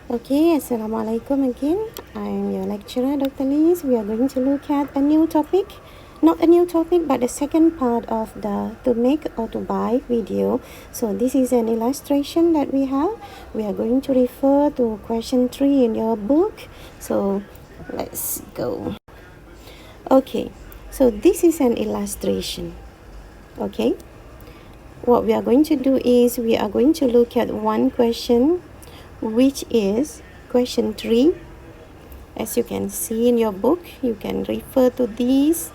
Okay, Assalamualaikum again. I'm your lecturer, Dr. Lizz. We are going to look at a new topic. Not a new topic, but the second part of the to make or to buy video. So this is an illustration that we have. We are going to refer to question 3 in your book. So let's go. Okay, so this is an illustration. Okay, what we are going to do is we are going to look at one question, which is question 3. As you can see in your book, you can refer to these.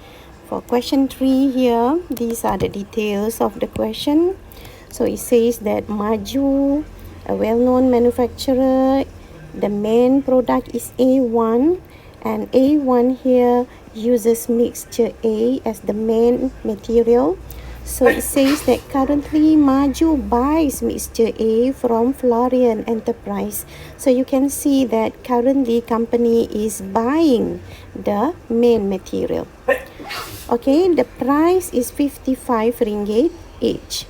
For question 3 here, these are the details of the question. So it says that Maju, a well-known manufacturer, the main product is A1, and A1 here uses mixture A as the main material. So it says that currently Maju buys mixture A from Florian Enterprise. So you can see that currently company is buying the main material. Okay, the price is 55 ringgit each.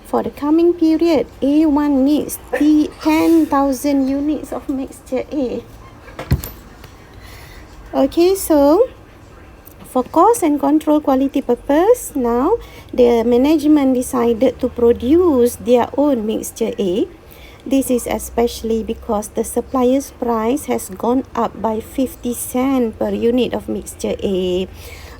For the coming period, A1 needs 10,000 units of mixture A. Okay, so for cost and control quality purpose, now the management decided to produce their own mixture A. This is especially because the supplier's price has gone up by 50 cents per unit of mixture A.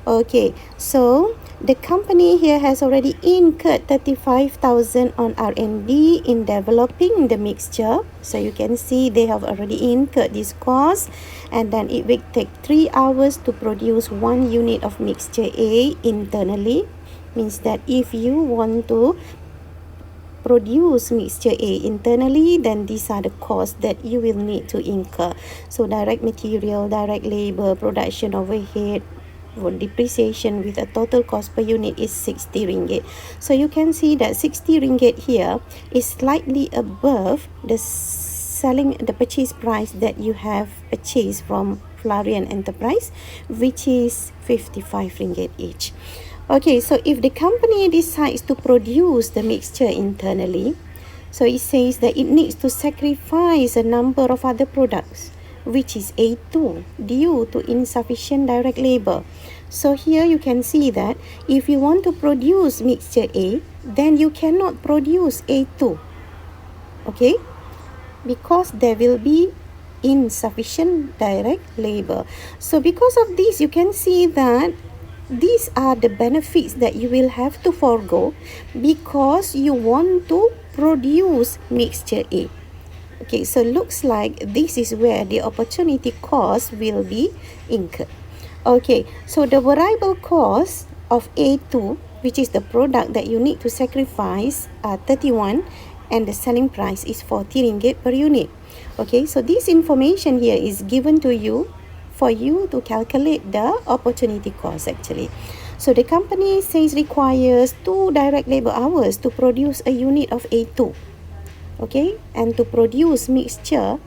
Okay, so the company here has already incurred 35,000 on R&D in developing the mixture. So you can see they have already incurred this cost, and then it will take 3 hours to produce 1 unit of mixture A internally. Means that if you want to produce mixture A internally, then these are the costs that you will need to incur. So direct material, direct labor, production overhead, for depreciation with a total cost per unit is 60 ringgit. So you can see that 60 ringgit here is slightly above the purchase price that you have purchased from Florian Enterprise, which is 55 ringgit each. Okay, so if the company decides to produce the mixture internally, so it says that it needs to sacrifice a number of other products, which is A2, due to insufficient direct labor. So here you can see that if you want to produce mixture A, then you cannot produce A2. Okay? Because there will be insufficient direct labor. So because of this, you can see that these are the benefits that you will have to forego because you want to produce mixture A. Okay, so looks like this is where the opportunity cost will be incurred. Okay, so the variable cost of A2, which is the product that you need to sacrifice, are 31, and the selling price is 40 ringgit per unit. Okay, so this information here is given to you for you to calculate the opportunity cost actually. So the company says requires 2 direct labor hours to produce a unit of A2. Okay, and to produce mixture,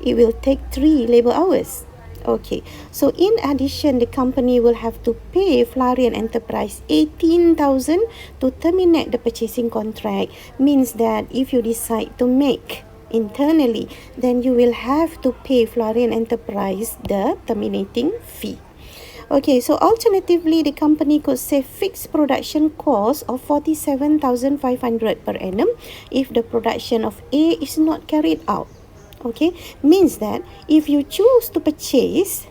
it will take 3 labor hours. Okay, so in addition, the company will have to pay Florian Enterprise 18,000 to terminate the purchasing contract. Means that if you decide to make internally, then you will have to pay Florian Enterprise the terminating fee. Okay, so alternatively, the company could save fixed production cost of 47,500 per annum if the production of A is not carried out. Okay, means that if you choose to purchase,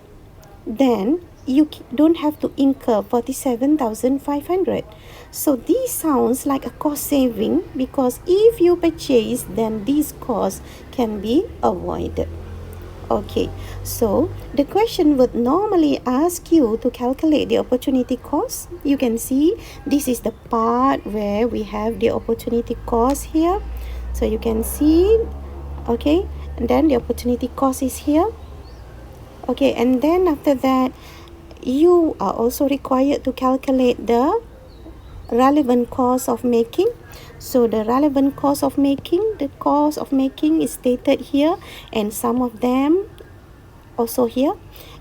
then you don't have to incur 47,500. So this sounds like a cost saving because if you purchase, then these costs can be avoided. Okay, so the question would normally ask you to calculate the opportunity cost. You can see this is the part where we have the opportunity cost here. So you can see, okay, and then the opportunity cost is here. Okay, and then after that, you are also required to calculate the relevant cost of making. So the relevant cost of making, the cost of making is stated here, and some of them also here,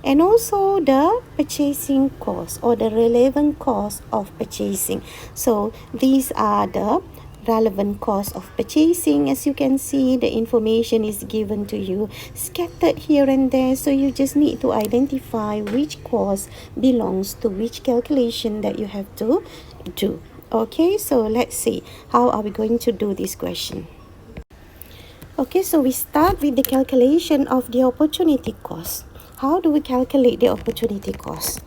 and also the purchasing cost or the relevant cost of purchasing. So these are the relevant cost of purchasing. As you can see, the information is given to you scattered here and there, so you just need to identify which cost belongs to which calculation that you have to do. Okay, so let's see how are we going to do this question. Okay, so we start with the calculation of the opportunity cost. How do we calculate the opportunity cost?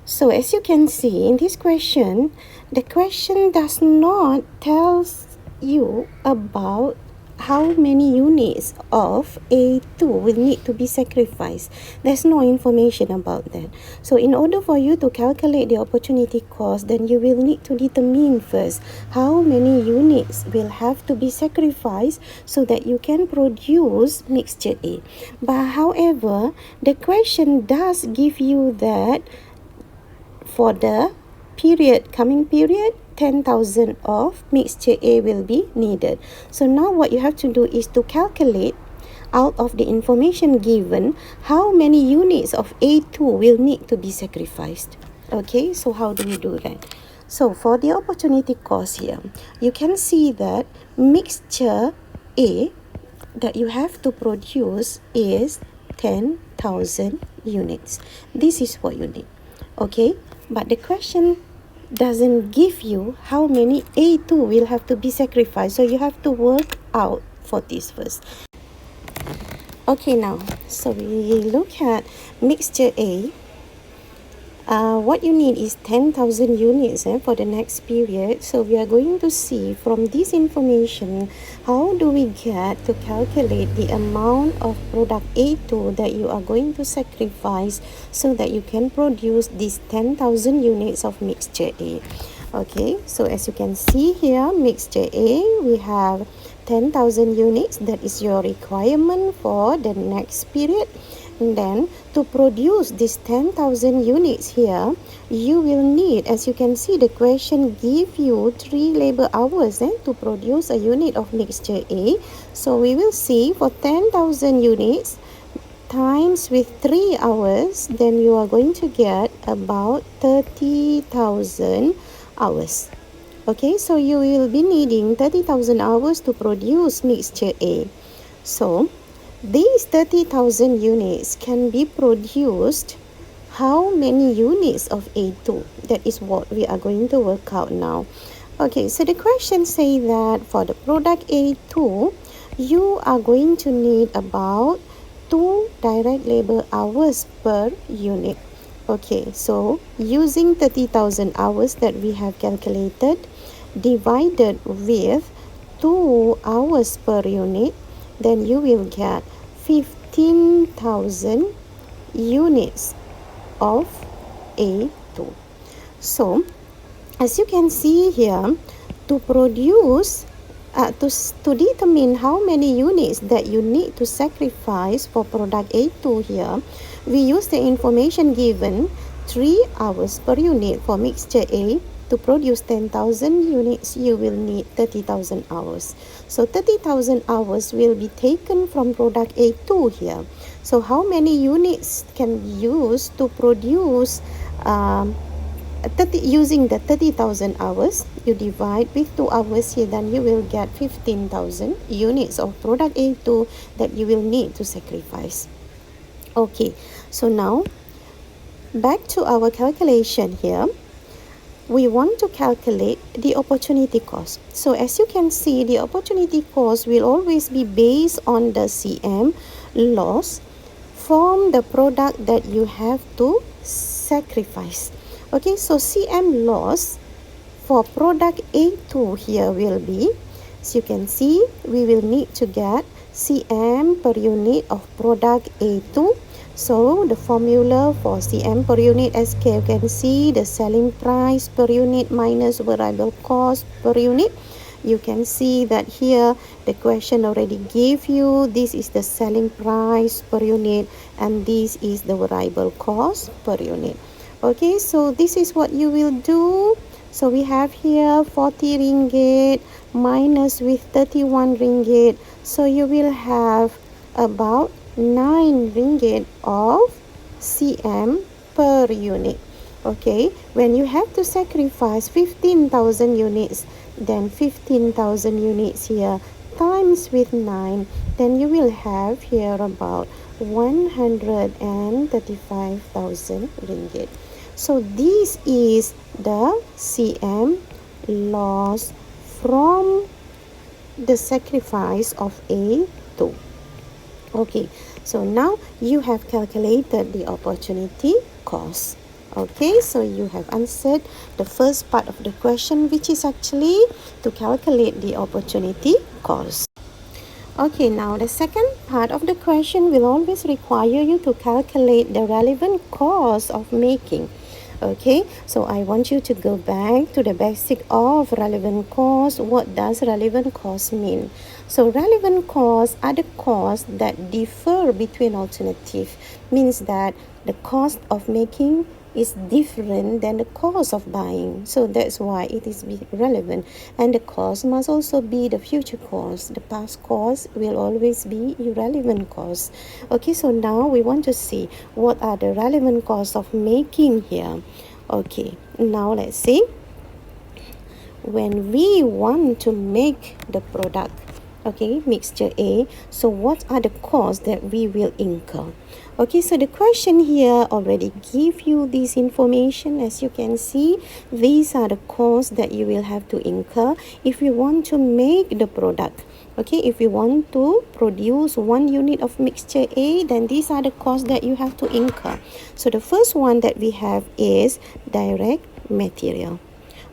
So as you can see in this question, the question does not tell you about how many units of A2 will need to be sacrificed. There's no information about that. So in order for you to calculate the opportunity cost, then you will need to determine first how many units will have to be sacrificed so that you can produce mixture A. But however, the question does give you that for the coming period, 10,000 of mixture A will be needed. So now what you have to do is to calculate out of the information given how many units of A2 will need to be sacrificed. Okay, so how do we do that? So for the opportunity cost here, you can see that mixture A that you have to produce is 10,000 units. This is what you need. Okay, but the question doesn't give you how many A2 will have to be sacrificed, so you have to work out for this first. Okay, now so we look at mixture A. What you need is 10,000 units for the next period. So we are going to see from this information how do we get to calculate the amount of product A2 that you are going to sacrifice so that you can produce these 10,000 units of mixture A. Okay, so as you can see here, mixture A, we have 10,000 units. That is your requirement for the next period. And then to produce this 10,000 units here, you will need, as you can see, the question give you 3 labor hours to produce a unit of mixture A. So we will see for 10,000 units times with 3 hours, then you are going to get about 30,000 hours. Okay, so you will be needing 30,000 hours to produce mixture A. So these 30,000 units can be produced. How many units of A2? That is what we are going to work out now. Okay, so the question say that for the product A2, you are going to need about 2 direct labor hours per unit. Okay, so using 30,000 hours that we have calculated, divided with 2 hours per unit, then you will get 15,000 units of A2. So as you can see here, to produce to determine how many units that you need to sacrifice for product A2 here, we use the information given 3 hours per unit for mixture A. To produce 10,000 units, you will need 30,000 hours. So 30,000 hours will be taken from product A2 here. So how many units can be used to produce using the 30,000 hours? You divide with 2 hours here, then you will get 15,000 units of product A2 that you will need to sacrifice. Okay, so now back to our calculation here. We want to calculate the opportunity cost. So as you can see, the opportunity cost will always be based on the CM loss from the product that you have to sacrifice. Okay, so CM loss for product A2 here will be, as you can see, we will need to get CM per unit of product A2. So the formula for CM per unit, as you can see, the selling price per unit minus variable cost per unit. You can see that here the question already gave you this is the selling price per unit and this is the variable cost per unit. Okay, so this is what you will do. So we have here 40 ringgit minus with 31 ringgit. So you will have about 9 ringgit of CM per unit. Okay, when you have to sacrifice 15,000 units, then 15,000 units here times with 9, then you will have here about 135,000 ringgit. So this is the CM loss from the sacrifice of A2. Okay, so now you have calculated the opportunity cost. Okay, so you have answered the first part of the question, which is actually to calculate the opportunity cost. Okay, now the second part of the question will always require you to calculate the relevant cost of making. Okay, so I want you to go back to the basic of relevant cost. What does relevant cost mean? So relevant costs are the costs that differ between alternative. Means that the cost of making is different than the cost of buying. So that's why it is relevant. And the cost must also be the future cost. The past cost will always be irrelevant cost. Okay, so now we want to see what are the relevant costs of making here. Okay, now let's see. When we want to make the product, okay, mixture A, so what are the costs that we will incur? Okay, so the question here already give you this information. As you can see, these are the costs that you will have to incur if you want to make the product. Okay, if you want to produce 1 unit of mixture A, then these are the costs that you have to incur. So the first one that we have is direct material.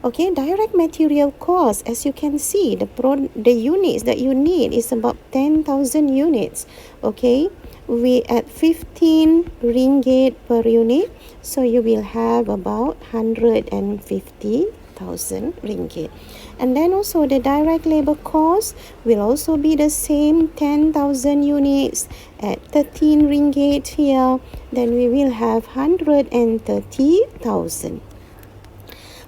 Okay, direct material cost, as you can see, the units that you need is about 10,000 units. Okay, we at 15 ringgit per unit, so you will have about 150,000 ringgit. And then also the direct labor cost will also be the same, 10,000 units at 13 ringgit here, then we will have 130,000.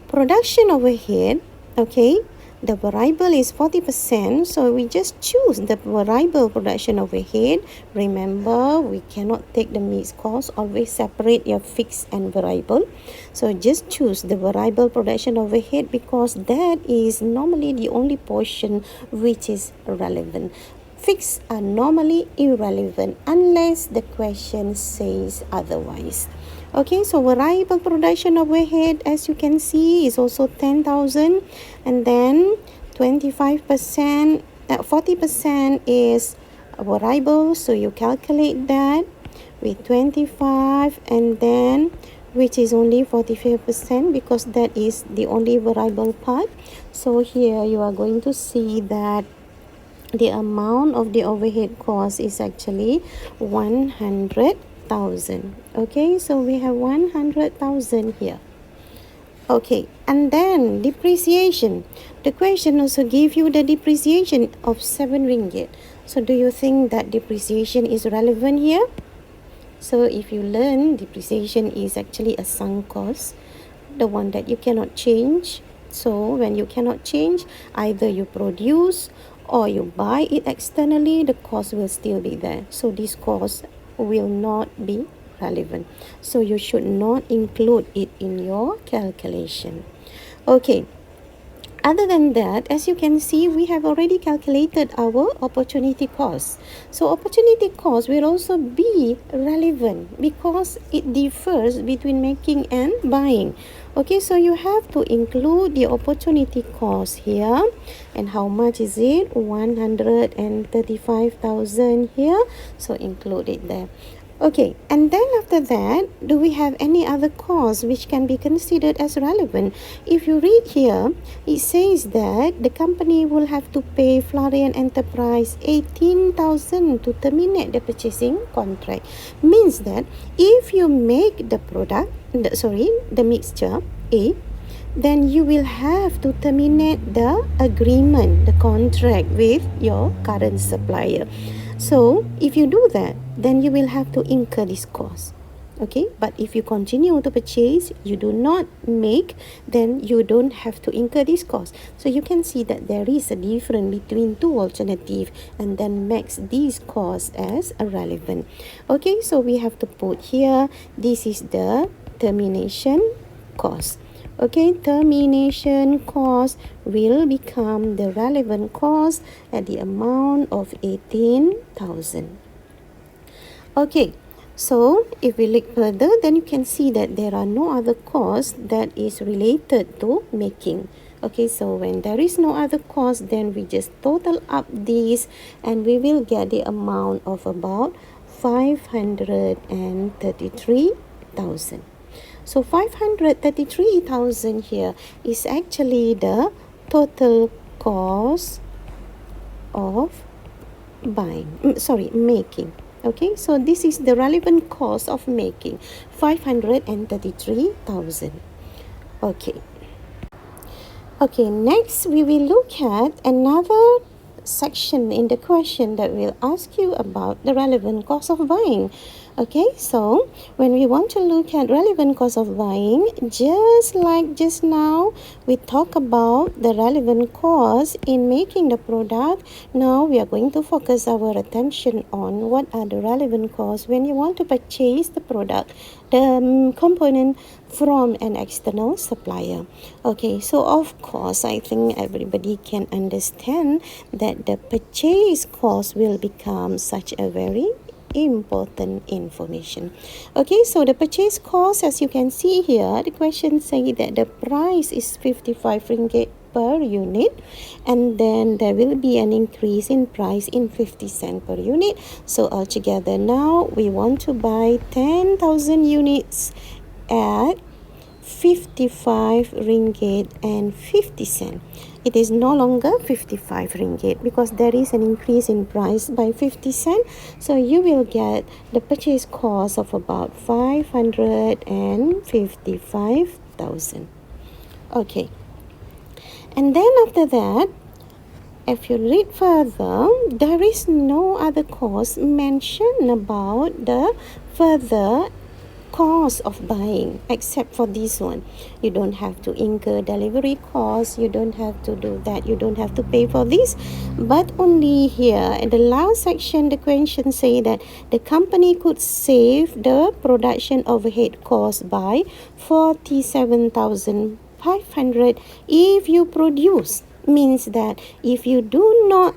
Production overhead, okay, the variable is 40%, so we just choose the variable production overhead. Remember, we cannot take the mixed cost, always separate your fixed and variable. So just choose the variable production overhead because that is normally the only portion which is relevant. Fixed are normally irrelevant unless the question says otherwise. Okay, so variable production overhead, as you can see, is also 10,000, and then 25%, 40% is variable, so you calculate that with 25, and then which is only 45% because that is the only variable part. So here you are going to see that the amount of the overhead cost is actually 100,000. Okay, so we have 100,000 here. Okay, and then depreciation. The question also give you the depreciation of 7 ringgit. So do you think that depreciation is relevant here? So if you learn, depreciation is actually a sunk cost, the one that you cannot change. So when you cannot change, either you produce or you buy it externally, the cost will still be there. So this cost will not be relevant. So you should not include it in your calculation. Okay. Other than that, as you can see, we have already calculated our opportunity cost. So opportunity cost will also be relevant because it differs between making and buying. Okay, so you have to include the opportunity cost here. And how much is it? 135,000 here. So include it there. Okay, and then after that, do we have any other costs which can be considered as relevant? If you read here, it says that the company will have to pay Florian Enterprise 18,000 to terminate the purchasing contract. Means that if you make the product, the mixture A, then you will have to terminate the agreement, the contract with your current supplier. So if you do that, then you will have to incur this cost. Okay, but if you continue to purchase, you do not make, then you don't have to incur this cost. So you can see that there is a difference between two alternatives and then makes these costs as irrelevant. Okay, so we have to put here, this is the termination cost. Okay, termination cost will become the relevant cost at the amount of 18,000. Okay, so if we look further, then you can see that there are no other costs that is related to making. Okay, so when there is no other cost, then we just total up these and we will get the amount of about 533,000. So 533,000 here is actually the total cost of making. Okay, so this is the relevant cost of making 533,000. Okay. Okay, next we will look at another section in the question that will ask you about the relevant cost of buying. Okay, so when we want to look at relevant cost of buying, just like just now, we talk about the relevant cost in making the product. Now we are going to focus our attention on what are the relevant costs when you want to purchase the product, the component from an external supplier. Okay, so of course, I think everybody can understand that the purchase cost will become such a very important information. Okay, so the purchase cost, as you can see here, the question say that the price is 55 ringgit per unit, and then there will be an increase in price in 50 cent per unit. So altogether now we want to buy 10,000 units at 55 ringgit and 50 cent. It is no longer 55 ringgit because there is an increase in price by 50 cent. So you will get the purchase cost of about 555,000. Okay. And then after that, if you read further, there is no other cost mentioned about the further cost of buying except for this one. You don't have to incur delivery costs, you don't have to do that, you don't have to pay for this. But only here in the last section, the question say that the company could save the production overhead cost by 47,500 if you produce. Means that if you do not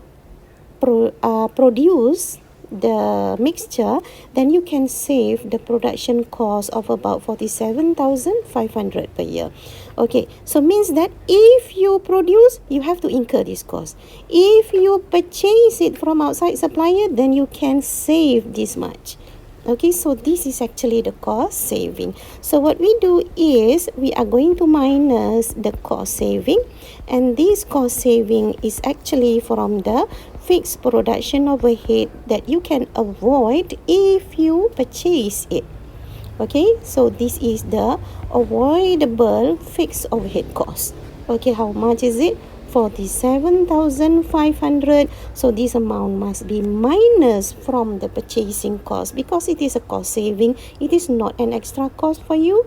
produce the mixture, then you can save the production cost of about 47,500 per year. Okay, so means that if you produce, you have to incur this cost. If you purchase it from outside supplier, then you can save this much. Okay, so this is actually the cost saving. So what we do is we are going to minus the cost saving, and this cost saving is actually from the fixed production overhead that you can avoid if you purchase it. Okay, so this is the avoidable fixed overhead cost. Okay, how much is it? 47,500. So this amount must be minus from the purchasing cost because it is a cost saving. It is not an extra cost for you.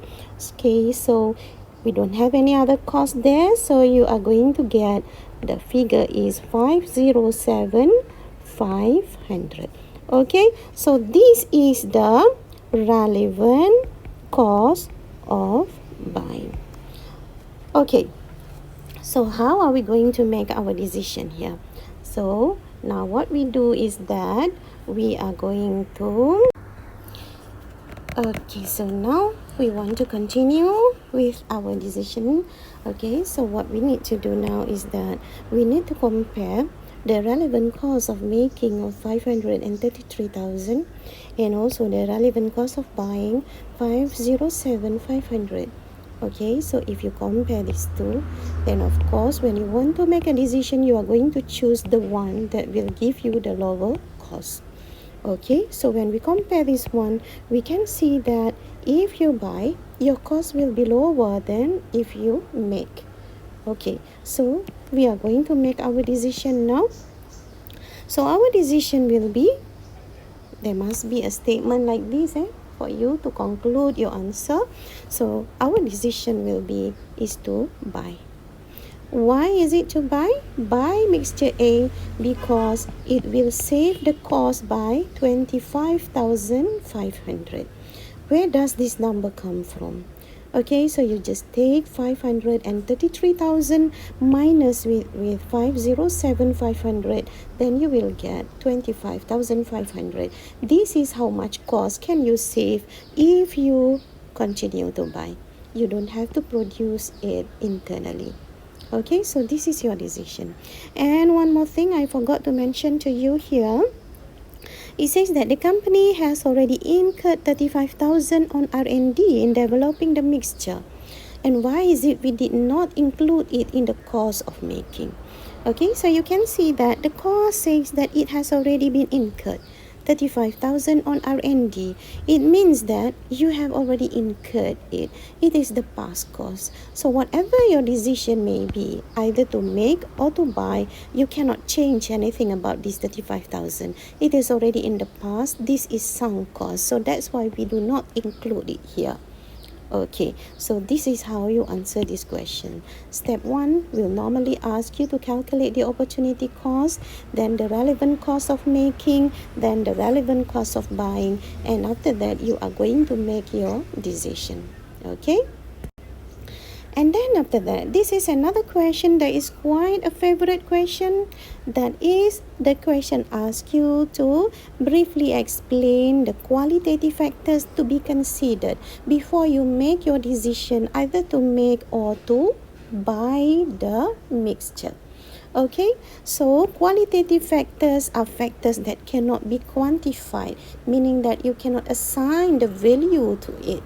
Okay, so we don't have any other cost there. So you are going to get the figure is 507,500. Okay, so this is the relevant cost of buying. Okay. So how are we going to make our decision here? So now what we do is that we are going to... Okay, so now we want to continue with our decision. Okay, so what we need to do now is that we need to compare the relevant cost of making of 533,000 and also the relevant cost of buying 507,500. Okay, so if you compare these two, then of course when you want to make a decision, you are going to choose the one that will give you the lower cost. Okay, so when we compare this one, we can see that if you buy, your cost will be lower than if you make. Okay, so we are going to make our decision now. So our decision will be, there must be a statement like this for you to conclude your answer. So our decision will be is to buy. Why is it to buy? Buy mixture A because it will save the cost by 25,500. Where does this number come from? Okay, so you just take 533,000 minus with 507,500, then you will get 25,500. This is how much cost can you save if you continue to buy. You don't have to produce it internally. Okay, so this is your decision. And one more thing I forgot to mention to you here. It says that the company has already incurred 35,000 on R&D in developing the mixture. And why is it we did not include it in the cost of making? Okay, so you can see that the cost says that it has already been incurred. 35,000 on R&D. It means that you have already incurred it. It is the past cost. So whatever your decision may be, either to make or to buy, you cannot change anything about this 35,000. It is already in the past. This is sunk cost. So that's why we do not include it here. Okay, so this is how you answer this question. Step 1 will normally ask you to calculate the opportunity cost, then the relevant cost of making, then the relevant cost of buying, and after that you are going to make your decision. Okay? And then after that, this is another question that is quite a favorite question. That is, the question asks you to briefly explain the qualitative factors to be considered before you make your decision either to make or to buy the mixture. Okay, so qualitative factors are factors that cannot be quantified, meaning that you cannot assign the value to it.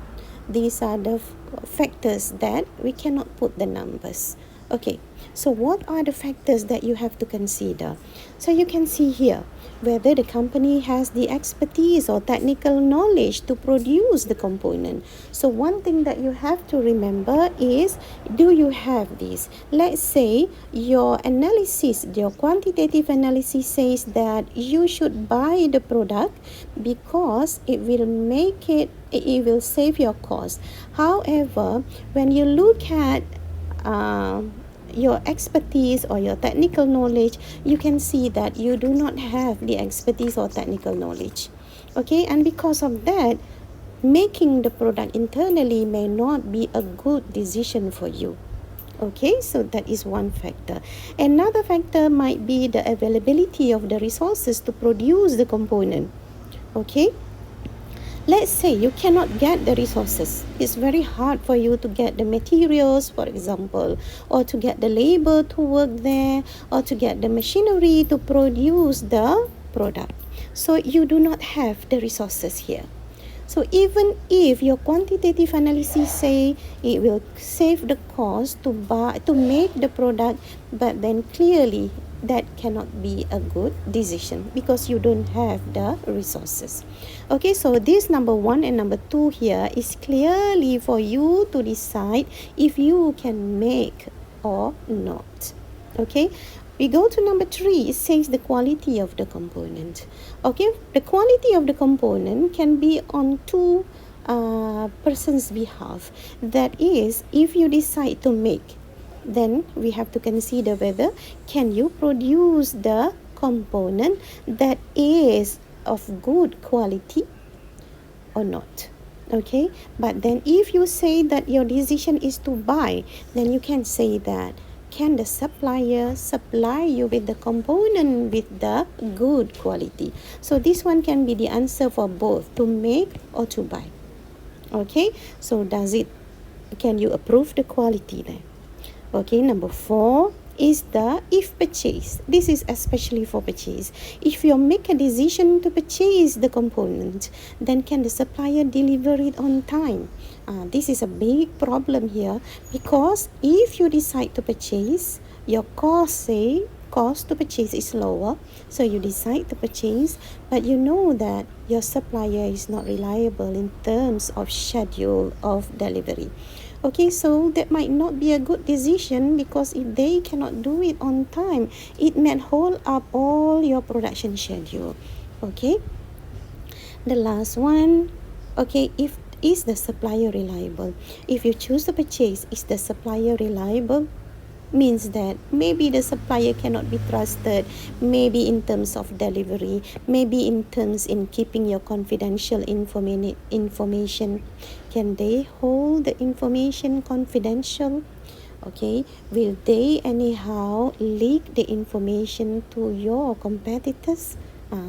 These are the factors that we cannot put the numbers. Okay, so what are the factors that you have to consider? So you can see here whether the company has the expertise or technical knowledge to produce the component. So one thing that you have to remember is, do you have this? Let's say your analysis, your quantitative analysis says that you should buy the product because it will save your cost. However, when you look at your expertise or your technical knowledge, you can see that you do not have the expertise or technical knowledge. Okay, and because of that, making the product internally may not be a good decision for you. Okay, so that is one factor. Another factor might be the availability of the resources to produce the component. Okay, let's say you cannot get the resources. It's very hard for you to get the materials, for example, or to get the labor to work there, or to get the machinery to produce the product. So you do not have the resources here. So even if your quantitative analysis say it will save the cost to make the product, but then clearly that cannot be a good decision because you don't have the resources. Okay, so this number 1 and number 2 here is clearly for you to decide if you can make or not. Okay, we go to number 3. It says the quality of the component. Okay, the quality of the component can be on two persons' behalf. That is, if you decide to make, then we have to consider whether can you produce the component that is of good quality or not. Okay, but then if you say that your decision is to buy, then you can say that can the supplier supply you with the component with the good quality. So this one can be the answer for both, to make or to buy. Okay, so can you approve the quality then? Okay, number 4 is the if purchase. This is especially for purchase. If you make a decision to purchase the component, then can the supplier deliver it on time? This is a big problem here, because if you decide to purchase, your cost to purchase is lower, so you decide to purchase, but you know that your supplier is not reliable in terms of schedule of delivery. Okay, so that might not be a good decision, because if they cannot do it on time, it may hold up all your production schedule. Okay, the last one, okay, is the supplier reliable? If you choose to purchase, is the supplier reliable? means that maybe the supplier cannot be trusted, maybe in terms of delivery, maybe in terms in keeping your confidential information. Can they hold the information confidential? Okay, will they anyhow leak the information to your competitors?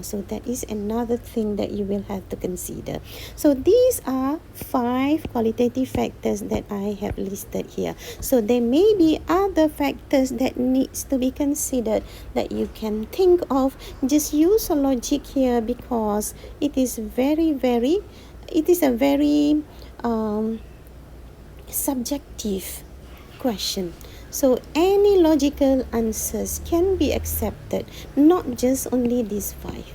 So that is another thing that you will have to consider. So these are 5 qualitative factors that I have listed here. So there may be other factors that needs to be considered that you can think of. Just use a logic here because it is a very subjective question. So any logical answers can be accepted, not just only these 5.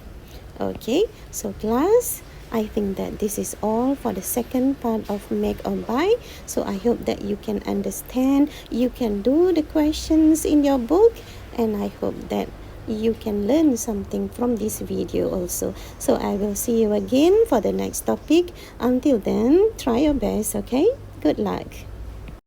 Okay, so class, I think that this is all for the second part of make or buy. So I hope that you can understand, you can do the questions in your book, and I hope that you can learn something from this video also. So I will see you again for the next topic. Until then, try your best, okay? Good luck.